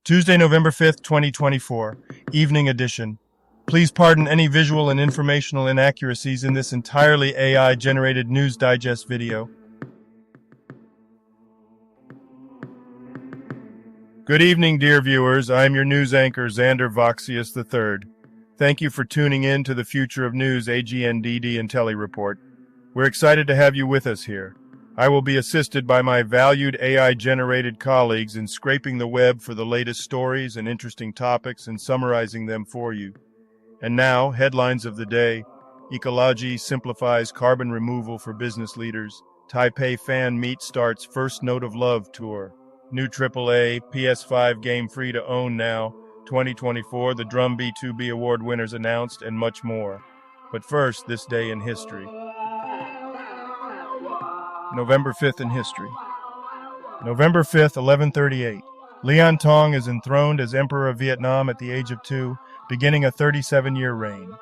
Tuesday, November 5th, 2024, evening edition. Please pardon any visual and informational inaccuracies in this entirely AI-generated News Digest video. Good evening, dear viewers. I'm your news anchor, Xander Voxius III. Thank you for tuning in to the Future of News AGNDD IntelliReport. We're excited to have you with us here. I will be assisted by my valued AI-generated colleagues in scraping the web for the latest stories and interesting topics and summarizing them for you. And now, headlines of the day. Ecology simplifies carbon removal for business leaders. Taipei fan meet starts first Note of Love tour. New AAA PS5 game free to own now. 2024, the Drum B2B Award winners announced, and much more. But first, this day in history. November 5th in history. November 5th, 1138. Leon Tong is enthroned as Emperor of Vietnam at the age of 2, beginning a 37-year reign.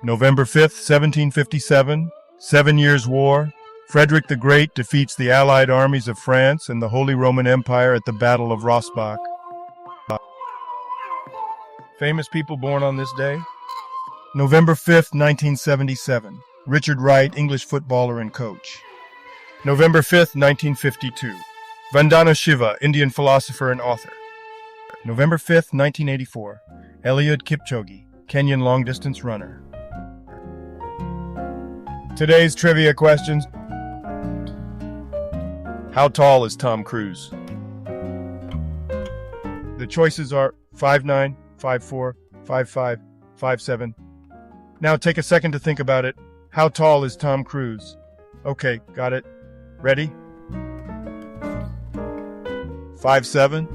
November 5th, 1757. 7 Years' War. Frederick the Great defeats the allied armies of France and the Holy Roman Empire at the Battle of Rossbach. Famous people born on this day. November 5th, 1977. Richard Wright, English footballer and coach. November 5th, 1952. Vandana Shiva, Indian philosopher and author. November 5th, 1984. Eliud Kipchoge, Kenyan long-distance runner. Today's trivia questions. How tall is Tom Cruise? The choices are 5'9", 5'4", 5'5", 5'7". Now take a second to think about it. How tall is Tom Cruise? Okay, got it. Ready? 5'7".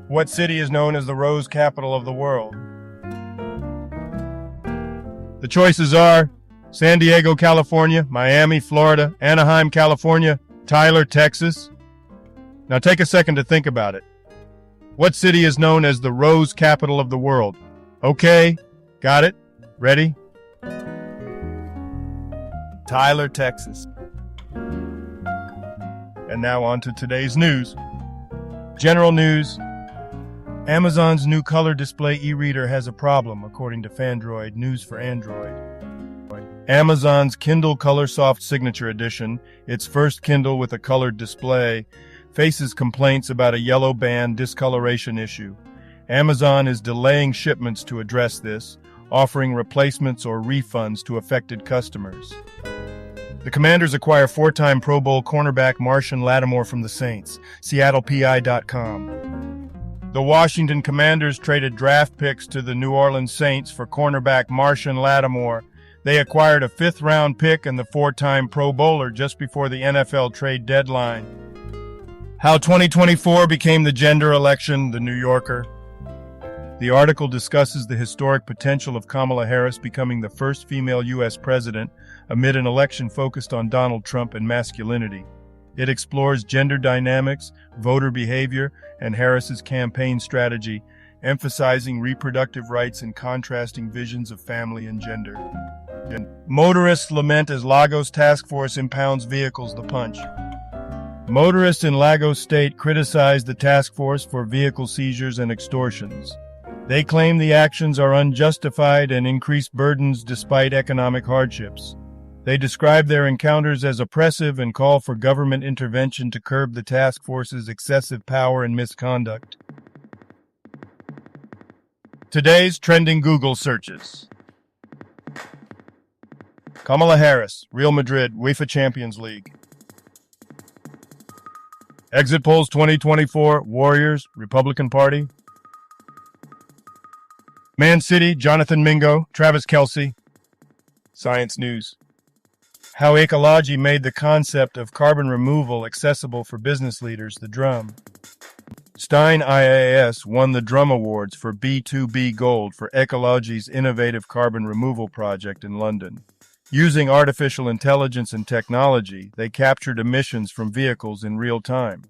What city is known as the rose capital of the world? The choices are San Diego, California, Miami, Florida, Anaheim, California, Tyler, Texas. Now take a second to think about it. What city is known as the rose capital of the world? Okay, got it. Ready? Tyler, Texas. And now on to today's news. General news. Amazon's new color display e-reader has a problem, according to Fandroid, News for Android. Amazon's Kindle Color Soft Signature Edition, its first Kindle with a colored display, faces complaints about a yellow band discoloration issue. Amazon is delaying shipments to address this, offering replacements or refunds to affected customers. The Commanders acquire 4-time Pro Bowl cornerback Marshon Lattimore from the Saints, SeattlePI.com. The Washington Commanders traded draft picks to the New Orleans Saints for cornerback Marshon Lattimore. They acquired a 5th-round pick and the 4-time Pro Bowler just before the NFL trade deadline. How 2024 became the gender election, The New Yorker. The article discusses the historic potential of Kamala Harris becoming the first female U.S. president amid an election focused on Donald Trump and masculinity. It explores gender dynamics, voter behavior, and Harris's campaign strategy, emphasizing reproductive rights and contrasting visions of family and gender. Motorists lament as Lagos task force impounds vehicles, The Punch. Motorists in Lagos State criticized the task force for vehicle seizures and extortions. They claim the actions are unjustified and increase burdens despite economic hardships. They describe their encounters as oppressive and call for government intervention to curb the task force's excessive power and misconduct. Today's trending Google searches. Kamala Harris, Real Madrid, UEFA Champions League. Exit polls 2024, Warriors, Republican Party. Man City, Jonathan Mingo, Travis Kelce. Science News. How ecology made the concept of carbon removal accessible for business leaders, The Drum. Stein IAS won the Drum Awards for B2B Gold for ecology's innovative carbon removal project in London. Using artificial intelligence and technology, they captured emissions from vehicles in real time.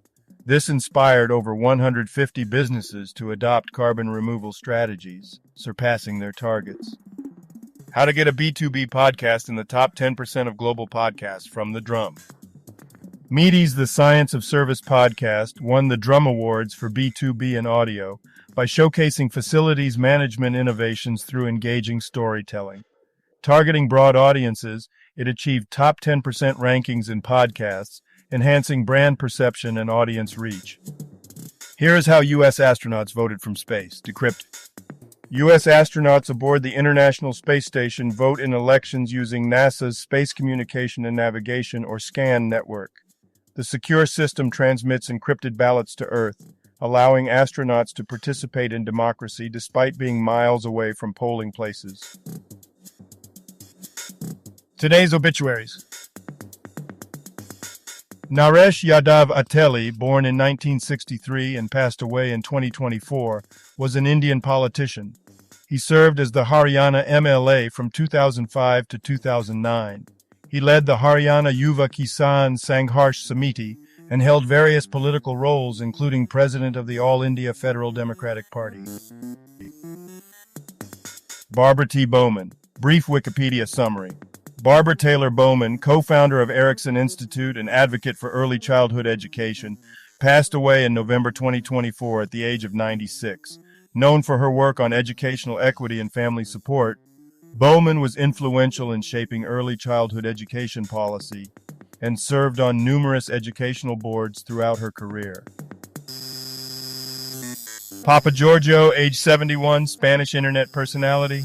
This inspired over 150 businesses to adopt carbon removal strategies, surpassing their targets. How to get a B2B podcast in the top 10% of global podcasts from The Drum. Meaty's The Science of Service podcast won the Drum Awards for B2B in audio by showcasing facilities management innovations through engaging storytelling. Targeting broad audiences, it achieved top 10% rankings in podcasts, enhancing brand perception and audience reach. Here is how U.S. astronauts voted from space. Decrypted. U.S. astronauts aboard the International Space Station vote in elections using NASA's Space Communication and Navigation, or SCAN, network. The secure system transmits encrypted ballots to Earth, allowing astronauts to participate in democracy despite being miles away from polling places. Today's obituaries. Naresh Yadav Attali, born in 1963 and passed away in 2024, was an Indian politician. He served as the Haryana MLA from 2005 to 2009. He led the Haryana Yuva Kisan Sangharsh Samiti and held various political roles, including president of the All India Federal Democratic Party. Barbara T. Bowman. Brief Wikipedia summary. Barbara Taylor Bowman, co-founder of Erickson Institute and advocate for early childhood education, passed away in November 2024 at the age of 96. Known for her work on educational equity and family support, Bowman was influential in shaping early childhood education policy and served on numerous educational boards throughout her career. Papa Giorgio, age 71, Spanish internet personality.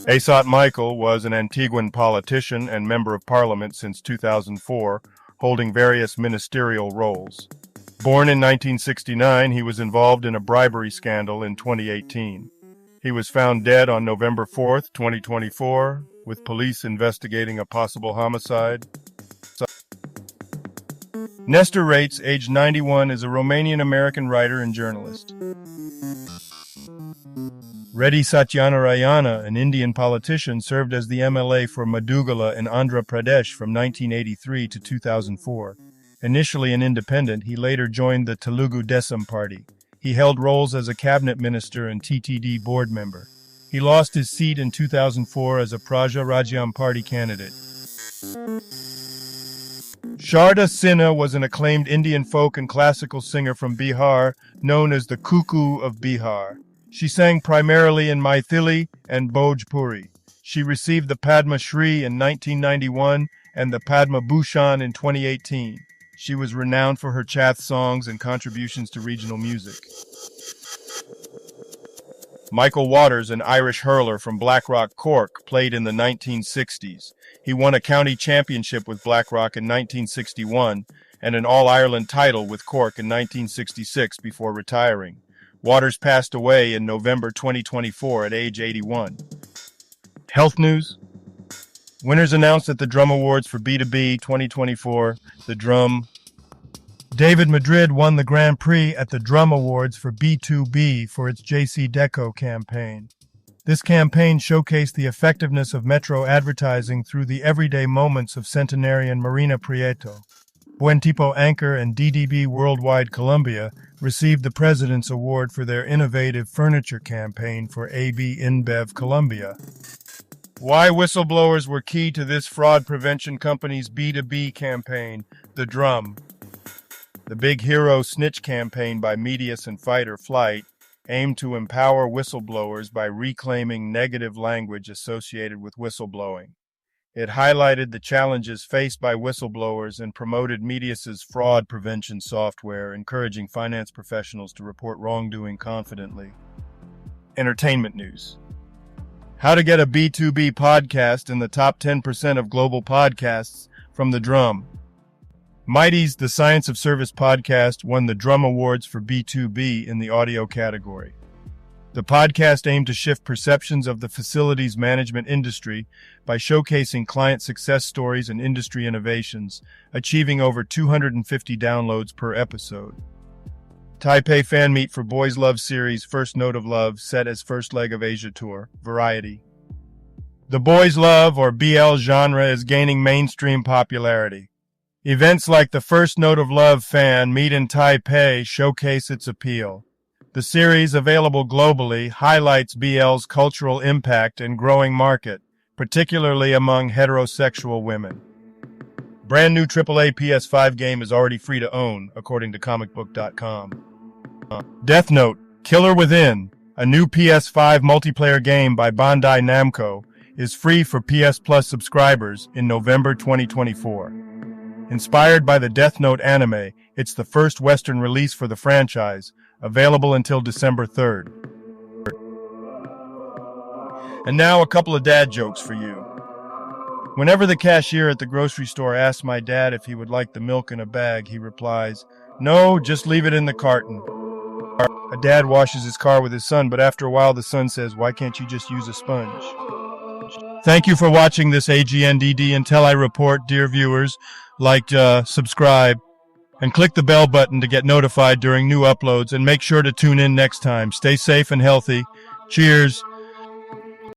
Asat Michael was an Antiguan politician and member of parliament since 2004, holding various ministerial roles. Born in 1969, he was involved in a bribery scandal in 2018. He was found dead on November 4, 2024, with police investigating a possible homicide. Nestor Rates, age 91, is a Romanian-American writer and journalist. Reddy Satyanarayana, an Indian politician, served as the MLA for Madugala in Andhra Pradesh from 1983 to 2004. Initially an independent, he later joined the Telugu Desam Party. He held roles as a cabinet minister and TTD board member. He lost his seat in 2004 as a Praja Rajyam Party candidate. Sharda Sinha was an acclaimed Indian folk and classical singer from Bihar, known as the Cuckoo of Bihar. She sang primarily in Maithili and Bhojpuri. She received the Padma Shri in 1991 and the Padma Bhushan in 2018. She was renowned for her chath songs and contributions to regional music. Michael Waters, an Irish hurler from Blackrock, Cork, played in the 1960s. He won a county championship with Blackrock in 1961 and an All-Ireland title with Cork in 1966 before retiring. Waters passed away in November 2024 at age 81. Health news. Winners announced at the Drum Awards for B2B 2024. The Drum. David Madrid won the Grand Prix at the Drum Awards for B2B for its JC Deco campaign. This campaign showcased the effectiveness of metro advertising through the everyday moments of centenarian Marina Prieto. Buen Tipo Anchor and DDB Worldwide Colombia received the President's Award for their innovative furniture campaign for AB InBev Colombia. Why whistleblowers were key to this fraud prevention company's B2B campaign, The Drum. The Big Hero Snitch campaign by Medius and Fight or Flight aimed to empower whistleblowers by reclaiming negative language associated with whistleblowing. It highlighted the challenges faced by whistleblowers and promoted Medius's fraud prevention software, encouraging finance professionals to report wrongdoing confidently. Entertainment news. How to get a B2B podcast in the top 10% of global podcasts from The Drum. Mighty's The Science of Service podcast won the Drum Awards for B2B in the audio category. The podcast aimed to shift perceptions of the facilities management industry by showcasing client success stories and industry innovations, achieving over 250 downloads per episode. Taipei fan meet for Boys Love series First Note of Love set as first leg of Asia tour. Variety. The Boys Love, or BL genre, is gaining mainstream popularity. Events like the First Note of Love fan meet in Taipei showcase its appeal. The series, available globally, highlights BL's cultural impact and growing market, particularly among heterosexual women. Brand new AAA PS5 game is already free to own, according to comicbook.com. Death Note, Killer Within, a new PS5 multiplayer game by Bandai Namco, is free for PS Plus subscribers in November 2024. Inspired by the Death Note anime, it's the first Western release for the franchise, available until December 3rd. And now a couple of dad jokes for you. Whenever the cashier at the grocery store asks my dad if he would like the milk in a bag, he replies, "No, just leave it in the carton." A dad washes his car with his son, but after a while the son says, "Why can't you just use a sponge?" Thank you for watching this AGNDD IntelliReport, dear viewers. Like, subscribe, and click the bell button to get notified during new uploads, and make sure to tune in next time. Stay safe and healthy. Cheers.